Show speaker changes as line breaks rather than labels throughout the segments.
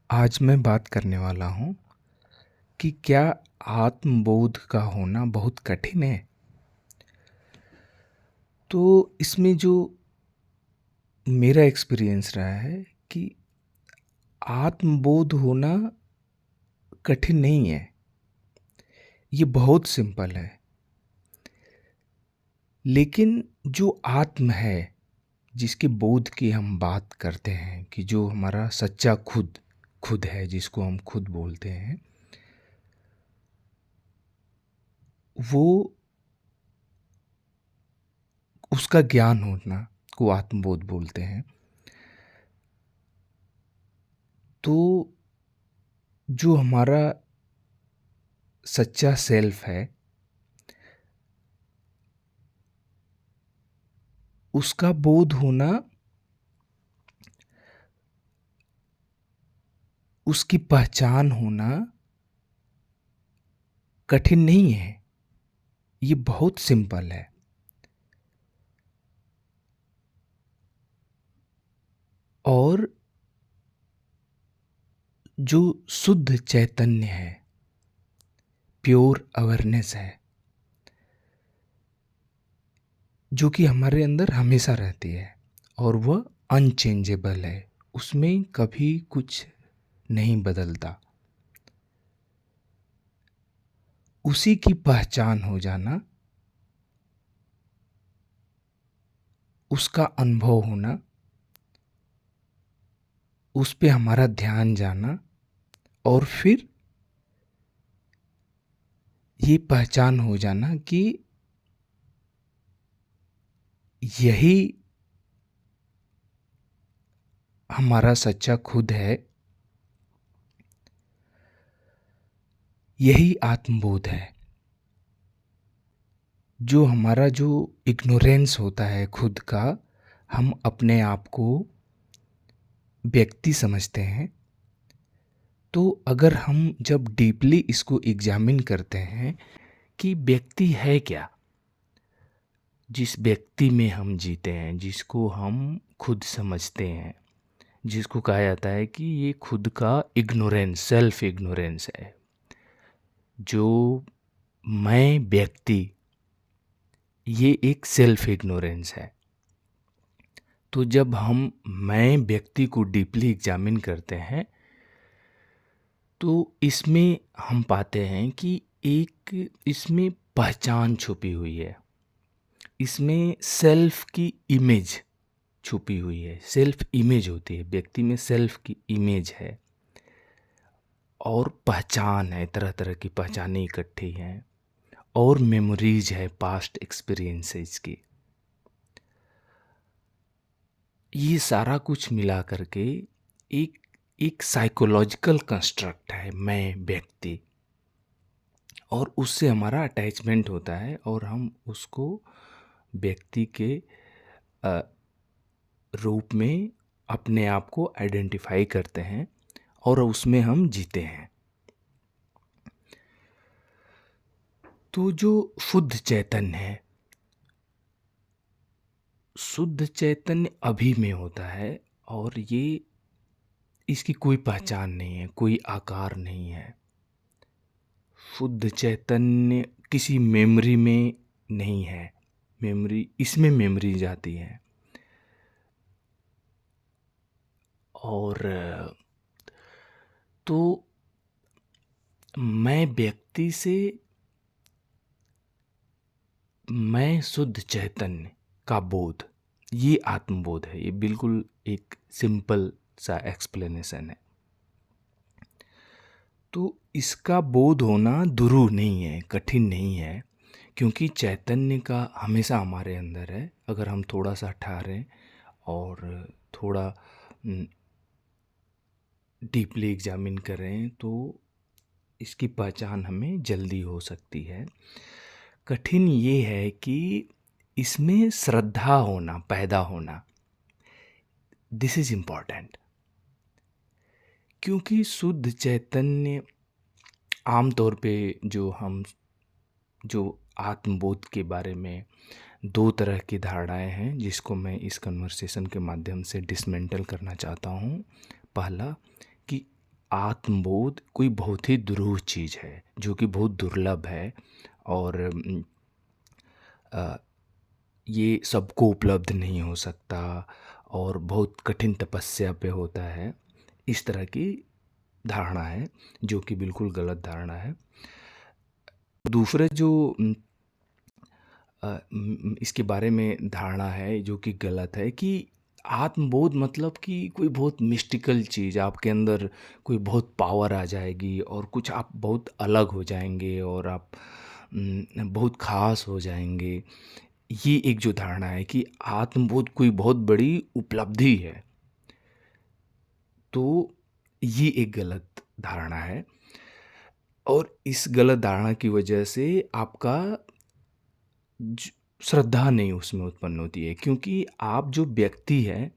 आज मैं बात करने वाला हूँ कि क्या आत्मबोध का होना बहुत कठिन है। तो इसमें जो मेरा एक्सपीरियंस रहा है कि आत्मबोध होना कठिन नहीं है, ये बहुत सिंपल है। लेकिन जो आत्म है, जिसके बोध की हम बात करते हैं, कि जो हमारा सच्चा खुद खुद है, जिसको हम खुद बोलते हैं, वो उसका ज्ञान होना को आत्मबोध बोलते हैं। तो जो हमारा सच्चा सेल्फ है, उसका बोध होना, उसकी पहचान होना कठिन नहीं है, ये बहुत सिंपल है। और जो शुद्ध चैतन्य है, प्योर अवेयरनेस है, जो कि हमारे अंदर हमेशा रहती है और वह अनचेंजेबल है, उसमें कभी कुछ नहीं बदलता, उसी की पहचान हो जाना, उसका अनुभव होना, उस पे हमारा ध्यान जाना, और फिर ये पहचान हो जाना कि यही हमारा सच्चा खुद है, यही आत्मबोध है। जो हमारा जो इग्नोरेंस होता है खुद का, हम अपने आप को व्यक्ति समझते हैं। तो अगर हम जब डीपली इसको एग्जामिन करते हैं कि व्यक्ति है क्या, जिस व्यक्ति में हम जीते हैं, जिसको हम खुद समझते हैं, जिसको कहा जाता है कि ये खुद का इग्नोरेंस, सेल्फ इग्नोरेंस है, जो मैं व्यक्ति, ये एक सेल्फ इग्नोरेंस है। तो जब हम मैं व्यक्ति को डीपली एग्जामिन करते हैं, तो इसमें हम पाते हैं कि एक इसमें पहचान छुपी हुई है, इसमें सेल्फ की इमेज छुपी हुई है। सेल्फ इमेज होती है, व्यक्ति में सेल्फ की इमेज है और पहचान है, तरह तरह की पहचानें इकट्ठी हैं, और मेमोरीज है पास्ट एक्सपीरियंसेस की। ये सारा कुछ मिला करके एक एक साइकोलॉजिकल कंस्ट्रक्ट है मैं व्यक्ति, और उससे हमारा अटैचमेंट होता है और हम उसको व्यक्ति के रूप में अपने आप को आइडेंटिफाई करते हैं और उसमें हम जीते हैं। तो जो शुद्ध चैतन्य है, शुद्ध चैतन्य अभी में होता है, और ये इसकी कोई पहचान नहीं है, कोई आकार नहीं है। शुद्ध चैतन्य किसी मेमोरी में नहीं है, मेमोरी इसमें मेमोरी जाती है। और तो मैं व्यक्ति से मैं शुद्ध चैतन्य का बोध, ये आत्मबोध है। ये बिल्कुल एक सिंपल सा एक्सप्लेनेशन है। तो इसका बोध होना दुरूह नहीं है, कठिन नहीं है, क्योंकि चैतन्य का हमेशा हमारे अंदर है। अगर हम थोड़ा सा ठहरें और थोड़ा डीपली एग्जामिन करें, तो इसकी पहचान हमें जल्दी हो सकती है। कठिन ये है कि इसमें श्रद्धा होना, पैदा होना, दिस इज इम्पॉर्टेंट। क्योंकि शुद्ध चैतन्य आमतौर पे जो आत्मबोध के बारे में दो तरह की धारणाएं हैं, जिसको मैं इस कन्वर्सेशन के माध्यम से डिसमेंटल करना चाहता हूँ। पहला, कि आत्मबोध कोई बहुत ही दुरूह चीज़ है, जो कि बहुत दुर्लभ है और अ, ये सबको उपलब्ध नहीं हो सकता और बहुत कठिन तपस्या पे होता है। इस तरह की धारणा है, जो कि बिल्कुल गलत धारणा है। दूसरा जो इसके बारे में धारणा है जो कि गलत है कि आत्मबोध मतलब कि कोई बहुत मिस्टिकल चीज़ आपके अंदर, कोई बहुत पावर आ जाएगी और कुछ आप बहुत अलग हो जाएंगे और आप बहुत ख़ास हो जाएंगे। ये एक जो धारणा है कि आत्मबोध कोई बहुत बड़ी उपलब्धि है, तो ये एक गलत धारणा है। और इस गलत धारणा की वजह से आपका ज श्रद्धा नहीं उसमें उत्पन्न होती है, क्योंकि आप जो व्यक्ति हैं,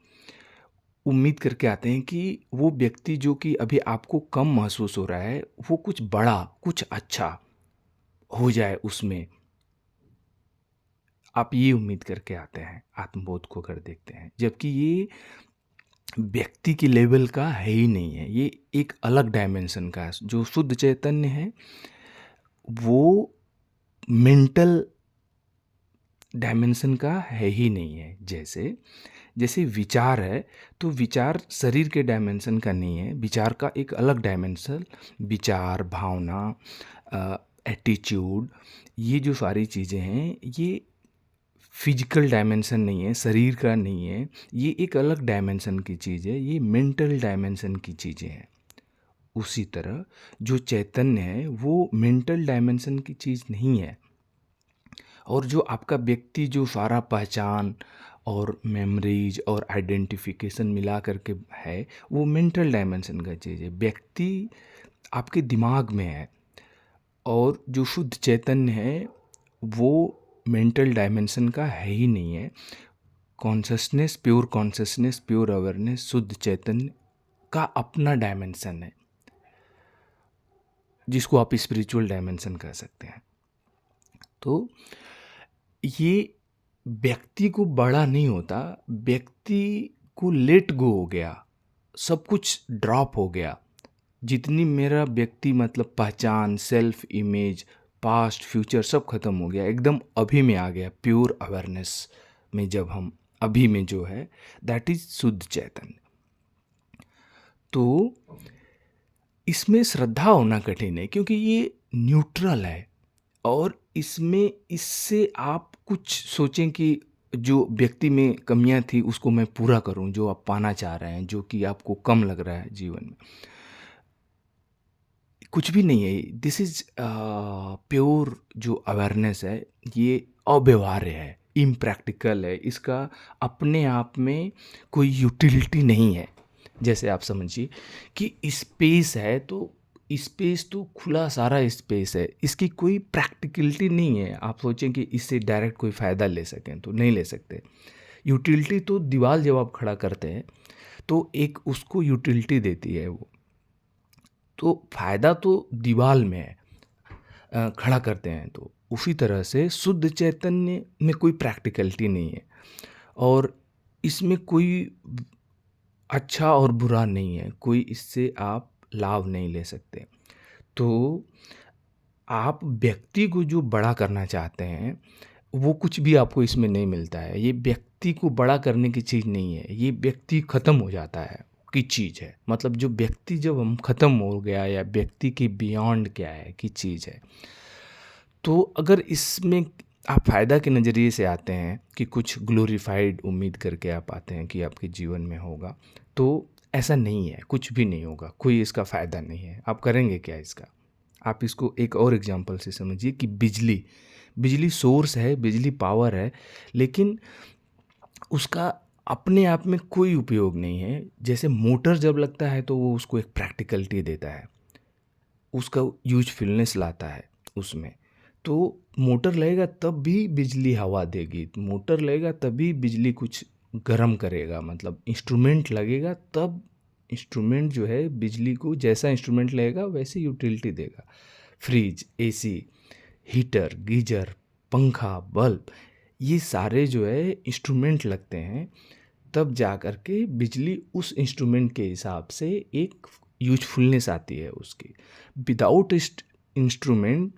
उम्मीद करके आते हैं कि वो व्यक्ति जो कि अभी आपको कम महसूस हो रहा है, वो कुछ बड़ा, कुछ अच्छा हो जाए उसमें। आप ये उम्मीद करके आते हैं, आत्मबोध को अगर देखते हैं। जबकि ये व्यक्ति के लेवल का है ही नहीं है, ये एक अलग डायमेंशन का है। जो शुद्ध चैतन्य है, वो मेंटल डायमेंशन का है ही नहीं है। जैसे जैसे विचार है, तो विचार शरीर के डायमेंशन का नहीं है, विचार का एक अलग डायमेंशन, विचार, भावना, एटीट्यूड, ये जो सारी चीज़ें हैं, ये फिजिकल डायमेंशन नहीं है, शरीर का नहीं है, ये एक अलग डायमेंशन की चीज़ है, ये मेंटल डायमेंशन की चीज़ें हैं। उसी तरह जो चैतन्य है, वो मेंटल डायमेंशन की चीज़ नहीं है। और जो आपका व्यक्ति जो सारा पहचान और मेमोरीज और आइडेंटिफिकेशन मिला करके है, वो मेंटल डायमेंशन का चीज़ है। व्यक्ति आपके दिमाग में है और जो शुद्ध चैतन्य है, वो मेंटल डायमेंशन का है ही नहीं है। कॉन्शसनेस, प्योर अवेयरनेस, शुद्ध चैतन्य का अपना डायमेंशन है, जिसको आप स्पिरिचुअल डायमेंशन कह सकते हैं। तो ये व्यक्ति को बड़ा नहीं होता, व्यक्ति को लेट गो हो गया, सब कुछ ड्रॉप हो गया। जितनी मेरा व्यक्ति मतलब पहचान, सेल्फ इमेज, पास्ट, फ्यूचर सब खत्म हो गया, एकदम अभी में आ गया, प्योर अवेयरनेस में। जब हम अभी में जो है, दैट इज शुद्ध चैतन्य। तो इसमें श्रद्धा होना कठिन है, क्योंकि ये न्यूट्रल है और इसमें इससे आप कुछ सोचें कि जो व्यक्ति में कमियां थी उसको मैं पूरा करूं, जो आप पाना चाह रहे हैं, जो कि आपको कम लग रहा है जीवन में, कुछ भी नहीं है। दिस इज प्योर जो अवेयरनेस है, ये अव्यवहार्य है, इम्प्रैक्टिकल है, इसका अपने आप में कोई यूटिलिटी नहीं है। जैसे आप समझिए कि स्पेस है, तो स्पेस तो खुला सारा स्पेस है, इसकी कोई प्रैक्टिकलिटी नहीं है। आप सोचें कि इससे डायरेक्ट कोई फ़ायदा ले सकें, तो नहीं ले सकते। यूटिलिटी तो दीवार जब आप खड़ा करते हैं, तो एक उसको यूटिलिटी देती है वो, तो फ़ायदा तो दीवार में है, खड़ा करते हैं। तो उसी तरह से शुद्ध चैतन्य में कोई प्रैक्टिकलिटी नहीं है और इसमें कोई अच्छा और बुरा नहीं है, कोई इससे आप लाभ नहीं ले सकते। तो आप व्यक्ति को जो बड़ा करना चाहते हैं, वो कुछ भी आपको इसमें नहीं मिलता है। ये व्यक्ति को बड़ा करने की चीज़ नहीं है, ये व्यक्ति ख़त्म हो जाता है की चीज़ है। मतलब जो व्यक्ति जब हम ख़त्म हो गया, या व्यक्ति के बियॉन्ड क्या है की चीज़ है। तो अगर इसमें आप फ़ायदा के नज़रिए से आते हैं कि कुछ ग्लोरीफाइड उम्मीद करके आप आते हैं कि आपके जीवन में होगा, तो ऐसा नहीं है, कुछ भी नहीं होगा, कोई इसका फ़ायदा नहीं है। आप करेंगे क्या इसका? आप इसको एक और एग्जांपल से समझिए कि बिजली, बिजली सोर्स है, बिजली पावर है, लेकिन उसका अपने आप में कोई उपयोग नहीं है। जैसे मोटर जब लगता है तो वो उसको एक प्रैक्टिकलिटी देता है, उसका यूजफुलनेस लाता है उसमें। तो मोटर लगेगा तब भी बिजली हवा देगी, मोटर लगेगा तभी बिजली कुछ गर्म करेगा, मतलब इंस्ट्रूमेंट लगेगा तब इंस्ट्रूमेंट जो है बिजली को, जैसा इंस्ट्रूमेंट लगेगा वैसे यूटिलिटी देगा। फ्रिज, एसी, हीटर, गीजर, पंखा, बल्ब, ये सारे जो है इंस्ट्रूमेंट लगते हैं, तब जा कर के बिजली उस इंस्ट्रूमेंट के हिसाब से एक यूज़फुलनेस आती है उसकी। विदाउट इंस्ट्रूमेंट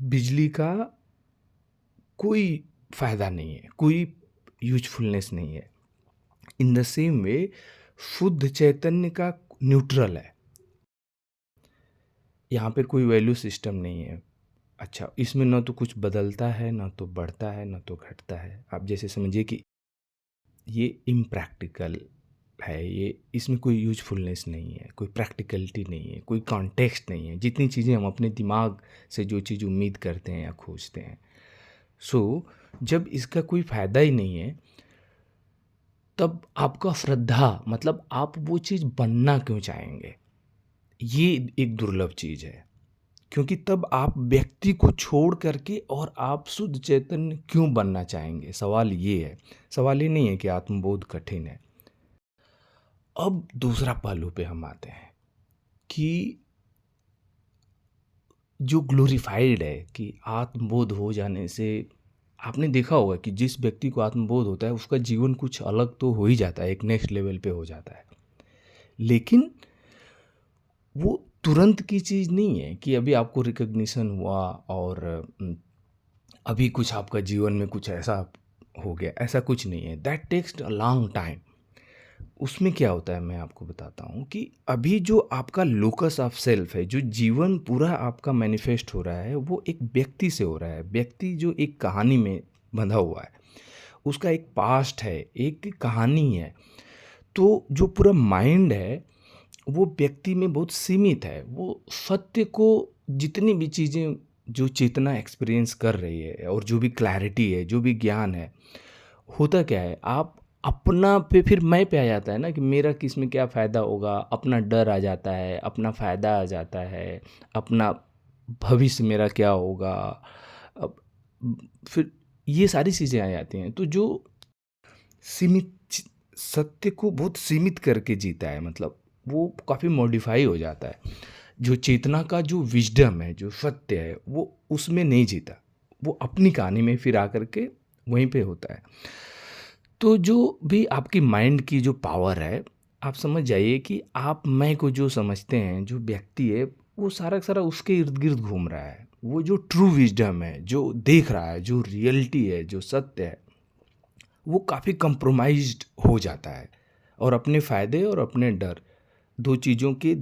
बिजली का कोई फ़ायदा नहीं है, कोई यूज़फुलनेस नहीं है। इन द सेम वे शुद्ध चैतन्य का न्यूट्रल है, यहाँ पे कोई वैल्यू सिस्टम नहीं है। अच्छा, इसमें ना तो कुछ बदलता है, ना तो बढ़ता है, ना तो घटता है। आप जैसे समझिए कि ये इम्प्रैक्टिकल है, ये इसमें कोई यूज़फुलनेस नहीं है, कोई प्रैक्टिकलिटी नहीं है, कोई कॉन्टेक्स्ट नहीं है। जितनी चीज़ें हम अपने दिमाग से जो चीज़ उम्मीद करते हैं या खोजते हैं, सो जब इसका कोई फ़ायदा ही नहीं है, तब आपका श्रद्धा मतलब आप वो चीज़ बनना क्यों चाहेंगे? ये एक दुर्लभ चीज़ है। क्योंकि तब आप व्यक्ति को छोड़ करके और आप शुद्ध चैतन्य क्यों बनना चाहेंगे? सवाल ये है। सवाल ये नहीं है कि आत्मबोध कठिन है। अब दूसरा पहलू पे हम आते हैं कि जो ग्लोरीफाइड है कि आत्मबोध हो जाने से आपने देखा होगा कि जिस व्यक्ति को आत्मबोध होता है उसका जीवन कुछ अलग तो हो ही जाता है, एक नेक्स्ट लेवल पे हो जाता है। लेकिन वो तुरंत की चीज़ नहीं है कि अभी आपको रिकॉग्निशन हुआ और अभी कुछ आपका जीवन में कुछ ऐसा हो गया, ऐसा कुछ नहीं है। That takes a long time. उसमें क्या होता है मैं आपको बताता हूँ कि अभी जो आपका लोकस ऑफ सेल्फ है, जो जीवन पूरा आपका मैनिफेस्ट हो रहा है, वो एक व्यक्ति से हो रहा है। व्यक्ति जो एक कहानी में बंधा हुआ है, उसका एक पास्ट है, एक कहानी है। तो जो पूरा माइंड है, वो व्यक्ति में बहुत सीमित है। वो सत्य को जितनी भी चीज़ें जो चेतना एक्सपीरियंस कर रही है और जो भी क्लैरिटी है, जो भी ज्ञान है, होता क्या है, आप अपना पे फिर मैं पे आ जाता है ना कि मेरा किस में क्या फ़ायदा होगा, अपना डर आ जाता है, अपना फ़ायदा आ जाता है, अपना भविष्य मेरा क्या होगा। अब फिर ये सारी चीज़ें आ जाती हैं। तो जो सीमित सत्य को बहुत सीमित करके जीता है, मतलब वो काफ़ी मॉडिफाई हो जाता है। जो चेतना का जो विजडम है, जो सत्य है, वो उसमें नहीं जीता। वो अपनी कहानी में फिर आकर के वहीं पे होता है। तो जो भी आपकी माइंड की जो पावर है, आप समझ जाइए कि आप मैं को जो समझते हैं, जो व्यक्ति है, वो सारा का सारा उसके इर्द-गिर्द घूम रहा है। वो जो ट्रू विज़डम है, जो देख रहा है, जो रियलिटी है, जो सत्य है, वो काफ़ी कंप्रोमाइज़्ड हो जाता है और अपने फ़ायदे और अपने डर, 2 चीज़ों के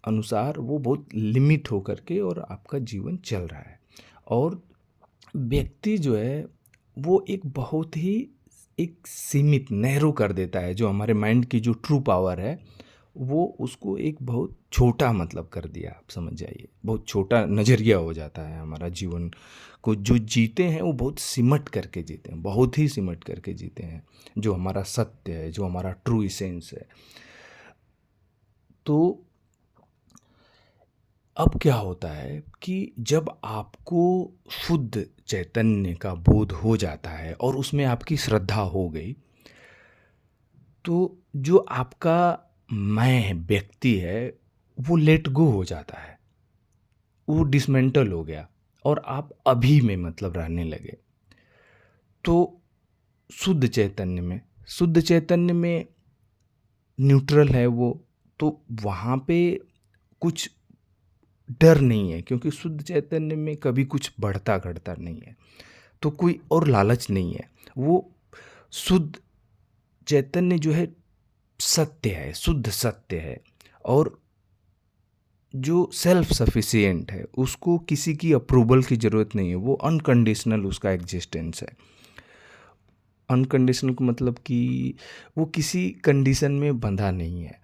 अनुसार वो बहुत लिमिट हो कर के और आपका जीवन चल रहा है। और व्यक्ति जो है वो एक बहुत ही एक सीमित नैरो कर देता है, जो हमारे माइंड की जो ट्रू पावर है वो उसको एक बहुत छोटा मतलब कर दिया, आप समझ जाइए। बहुत छोटा नज़रिया हो जाता है हमारा जीवन को जो जीते हैं, वो बहुत सिमट करके जीते हैं, बहुत ही सिमट करके जीते हैं। जो हमारा सत्य है, जो हमारा ट्रू इसेंस है। तो अब क्या होता है कि जब आपको शुद्ध चैतन्य का बोध हो जाता है और उसमें आपकी श्रद्धा हो गई, तो जो आपका मैं व्यक्ति है वो लेट गो हो जाता है, वो डिसमेंटल हो गया और आप अभी में मतलब रहने लगे। तो शुद्ध चैतन्य में न्यूट्रल है वो, तो वहाँ पे कुछ डर नहीं है, क्योंकि शुद्ध चैतन्य में कभी कुछ बढ़ता घटता नहीं है, तो कोई और लालच नहीं है। वो शुद्ध चैतन्य जो है सत्य है, शुद्ध सत्य है। और जो सेल्फ सफिशिएंट है, उसको किसी की अप्रूवल की ज़रूरत नहीं है, वो अनकंडीशनल उसका एग्जिस्टेंस है। अनकंडीशनल का मतलब कि वो किसी कंडीशन में बंधा नहीं है।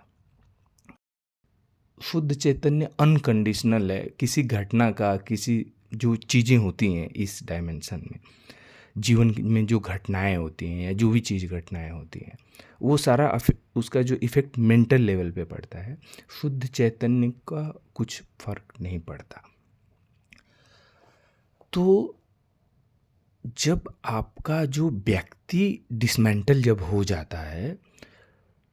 शुद्ध चैतन्य अनकंडीशनल है, किसी घटना का, किसी जो चीज़ें होती हैं इस डायमेंशन में, जीवन में जो घटनाएं होती हैं या जो भी चीज़ घटनाएं होती हैं, वो सारा उसका जो इफ़ेक्ट मेंटल लेवल पे पड़ता है। शुद्ध चैतन्य का कुछ फर्क नहीं पड़ता। तो जब आपका जो व्यक्ति डिसमेंटल जब हो जाता है,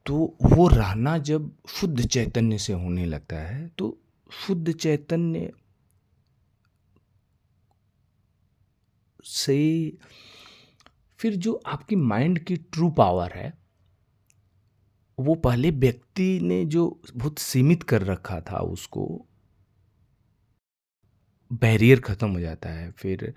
तो वो रहना जब शुद्ध चैतन्य से होने लगता है, तो शुद्ध चैतन्य से फिर जो आपकी माइंड की ट्रू पावर है, वो पहले व्यक्ति ने जो बहुत सीमित कर रखा था उसको, बैरियर ख़त्म हो जाता है। फिर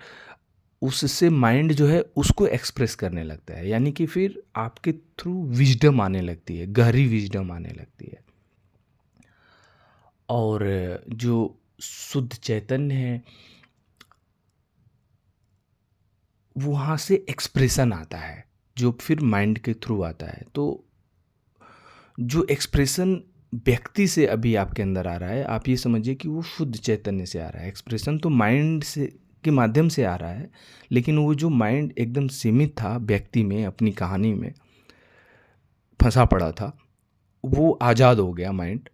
उससे माइंड जो है उसको एक्सप्रेस करने लगता है, यानी कि फिर आपके थ्रू विज़डम आने लगती है, गहरी विज़डम आने लगती है। और जो शुद्ध चैतन्य है, वहाँ से एक्सप्रेशन आता है, जो फिर माइंड के थ्रू आता है। तो जो एक्सप्रेशन व्यक्ति से अभी आपके अंदर आ रहा है, आप ये समझिए कि वो शुद्ध चैतन्य से आ रहा है। एक्सप्रेशन तो माइंड से के माध्यम से आ रहा है, लेकिन वो जो माइंड एकदम सीमित था व्यक्ति में, अपनी कहानी में फंसा पड़ा था, वो आज़ाद हो गया माइंड।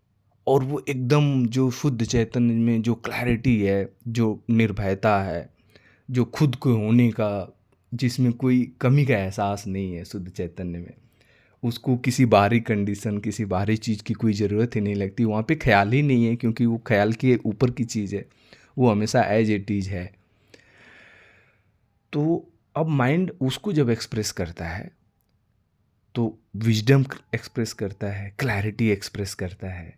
और वो एकदम जो शुद्ध चैतन्य में जो क्लैरिटी है, जो निर्भयता है, जो खुद को होने का, जिसमें कोई कमी का एहसास नहीं है शुद्ध चैतन्य में, उसको किसी बाहरी कंडीशन, किसी बाहरी चीज़ की कोई ज़रूरत ही नहीं लगती। वहाँ पे ख्याल ही नहीं है, क्योंकि वो ख्याल के ऊपर की चीज़ है, वो हमेशा एज इट इज़ है। तो अब माइंड उसको जब एक्सप्रेस करता है, तो विजडम एक्सप्रेस करता है, क्लैरिटी एक्सप्रेस करता है,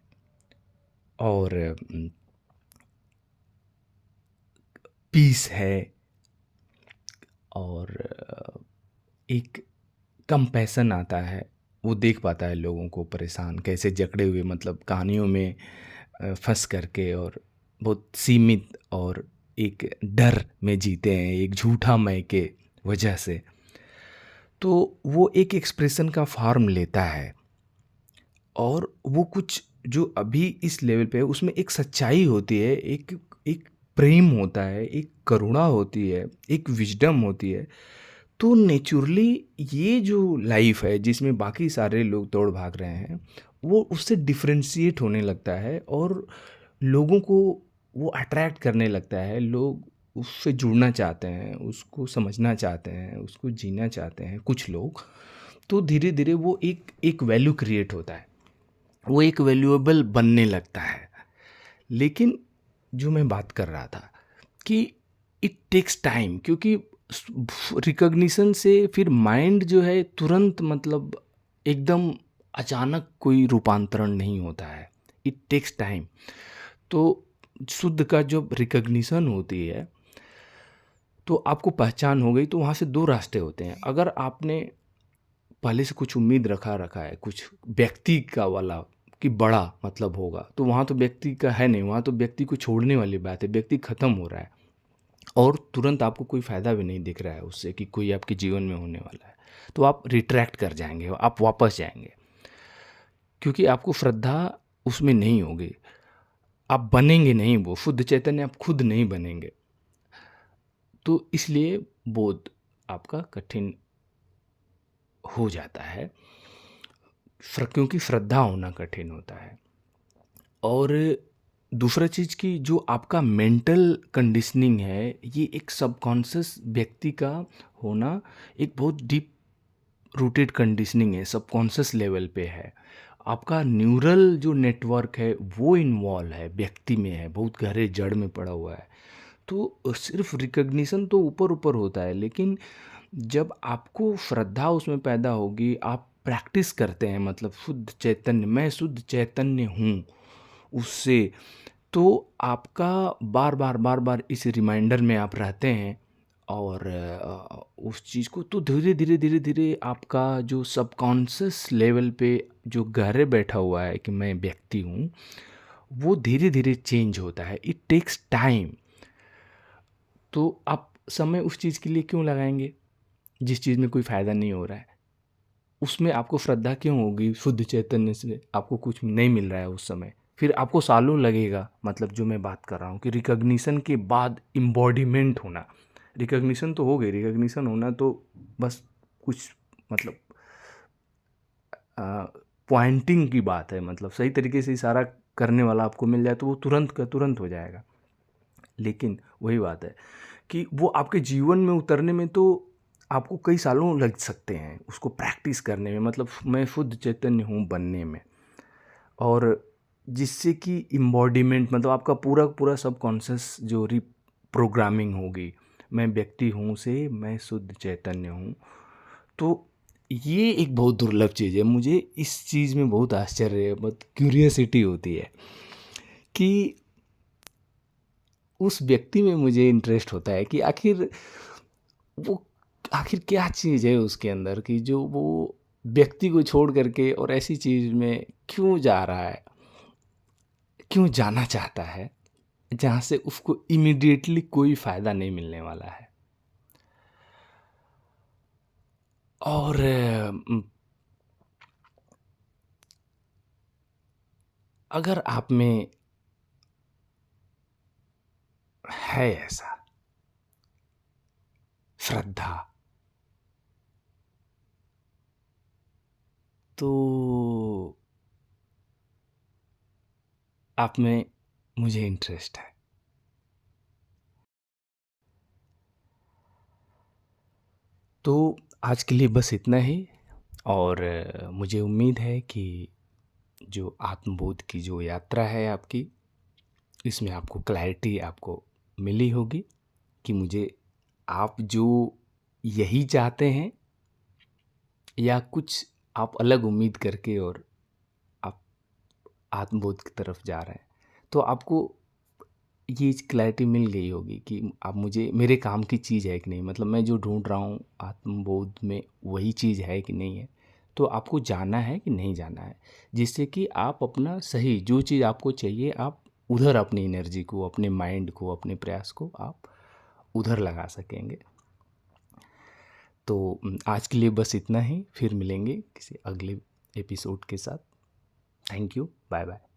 और पीस है, और एक कंपैशन आता है। वो देख पाता है लोगों को परेशान कैसे जकड़े हुए, मतलब कहानियों में फंस करके, और बहुत सीमित और एक डर में जीते हैं, एक झूठा मैं के वजह से। तो वो एक एक्सप्रेशन का फॉर्म लेता है, और वो कुछ जो अभी इस लेवल पे है उसमें एक सच्चाई होती है, एक एक प्रेम होता है, एक करुणा होती है, एक विजडम होती है। तो नेचुरली ये जो लाइफ है जिसमें बाकी सारे लोग दौड़ भाग रहे हैं, वो उससे डिफरेंशिएट होने लगता है, और लोगों को वो अट्रैक्ट करने लगता है। लोग उससे जुड़ना चाहते हैं, उसको समझना चाहते हैं, उसको जीना चाहते हैं कुछ लोग। तो धीरे धीरे वो एक एक वैल्यू क्रिएट होता है, वो एक वैल्यूएबल बनने लगता है। लेकिन जो मैं बात कर रहा था कि इट टेक्स टाइम, क्योंकि रिकॉग्निशन से फिर माइंड जो है तुरंत, मतलब एकदम अचानक कोई रूपांतरण नहीं होता है, इट टेक्स टाइम। तो शुद्ध का जब रिकॉग्निशन होती है, तो आपको पहचान हो गई, तो वहाँ से दो रास्ते होते हैं। अगर आपने पहले से कुछ उम्मीद रखा रखा है कुछ व्यक्ति का वाला, कि बड़ा मतलब होगा, तो वहाँ तो व्यक्ति का है नहीं, वहाँ तो व्यक्ति को छोड़ने वाली बात है, व्यक्ति ख़त्म हो रहा है, और तुरंत आपको कोई फ़ायदा भी नहीं दिख रहा है उससे कि कोई आपके जीवन में होने वाला है। तो आप रिट्रैक्ट कर जाएंगे, आप वापस जाएंगे, क्योंकि आपको श्रद्धा उसमें नहीं होगी, आप बनेंगे नहीं, वो शुद्ध चैतन्य आप खुद नहीं बनेंगे। तो इसलिए बोध आपका कठिन हो जाता है, क्योंकि श्रद्धा होना कठिन होता है। और दूसरा चीज़ कि जो आपका मेंटल कंडीशनिंग है, ये एक सबकॉन्शियस व्यक्ति का होना एक बहुत डीप रूटेड कंडीशनिंग है, सबकॉन्शियस लेवल पे है। आपका न्यूरल जो नेटवर्क है वो इन्वॉल्व है, व्यक्ति में है, बहुत गहरे जड़ में पड़ा हुआ है। तो सिर्फ रिकग्निशन तो ऊपर ऊपर होता है, लेकिन जब आपको श्रद्धा उसमें पैदा होगी, आप प्रैक्टिस करते हैं, मतलब शुद्ध चैतन्य, मैं शुद्ध चैतन्य हूँ उससे, तो आपका बार बार बार बार इस रिमाइंडर में आप रहते हैं, और उस चीज़ को, तो धीरे धीरे धीरे धीरे आपका जो सबकॉन्शियस लेवल पे जो गहरे बैठा हुआ है कि मैं व्यक्ति हूँ, वो धीरे धीरे चेंज होता है। It takes time. तो आप समय उस चीज़ के लिए क्यों लगाएंगे जिस चीज़ में कोई फ़ायदा नहीं हो रहा है? उसमें आपको श्रद्धा क्यों होगी? शुद्ध चैतन्य से आपको कुछ नहीं मिल रहा है उस समय, फिर आपको सालों लगेगा। मतलब जो मैं बात कर रहा हूँ कि रिकॉग्निशन के बाद एम्बॉडीमेंट होना। रिकॉग्निशन तो हो गई, रिकॉग्निशन होना तो बस कुछ, मतलब पॉइंटिंग की बात है, मतलब सही तरीके से इशारा करने वाला आपको मिल जाए तो वो तुरंत का तुरंत हो जाएगा। लेकिन वही बात है कि वो आपके जीवन में उतरने में तो आपको कई सालों लग सकते हैं, उसको प्रैक्टिस करने में, मतलब मैं शुद्ध चैतन्य हूँ बनने में। और जिससे कि एम्बॉडीमेंट, मतलब आपका पूरा पूरा सबकॉन्शियस जो प्रोग्रामिंग होगी, मैं व्यक्ति हूँ से मैं शुद्ध चैतन्य हूँ, तो ये एक बहुत दुर्लभ चीज़ है। मुझे इस चीज़ में बहुत आश्चर्य है, बहुत क्यूरियोसिटी होती है कि उस व्यक्ति में मुझे इंटरेस्ट होता है कि वो आखिर क्या चीज़ है उसके अंदर कि जो वो व्यक्ति को छोड़ करके और ऐसी चीज़ में क्यों जा रहा है, क्यों जाना चाहता है, जहाँ से उसको इमीडिएटली कोई फ़ायदा नहीं मिलने वाला है। और अगर आप में है ऐसा श्रद्धा, तो आप में मुझे इंटरेस्ट है। तो आज के लिए बस इतना ही। और मुझे उम्मीद है कि जो आत्मबोध की जो यात्रा है आपकी, इसमें आपको क्लैरिटी आपको मिली होगी कि मुझे आप जो यही चाहते हैं या कुछ आप अलग उम्मीद करके और आप आत्मबोध की तरफ जा रहे हैं। तो आपको ये क्लैरिटी मिल गई होगी कि आप मुझे मेरे काम की चीज़ है कि नहीं, मतलब मैं जो ढूँढ रहा हूँ आत्मबोध में वही चीज़ है कि नहीं है। तो आपको जाना है कि नहीं जाना है, जिससे कि आप अपना सही जो चीज़ आपको चाहिए आप उधर अपनी एनर्जी को, अपने माइंड को, अपने प्रयास को आप उधर लगा सकेंगे। तो आज के लिए बस इतना ही, फिर मिलेंगे किसी अगले एपिसोड के साथ। Thank you, bye bye.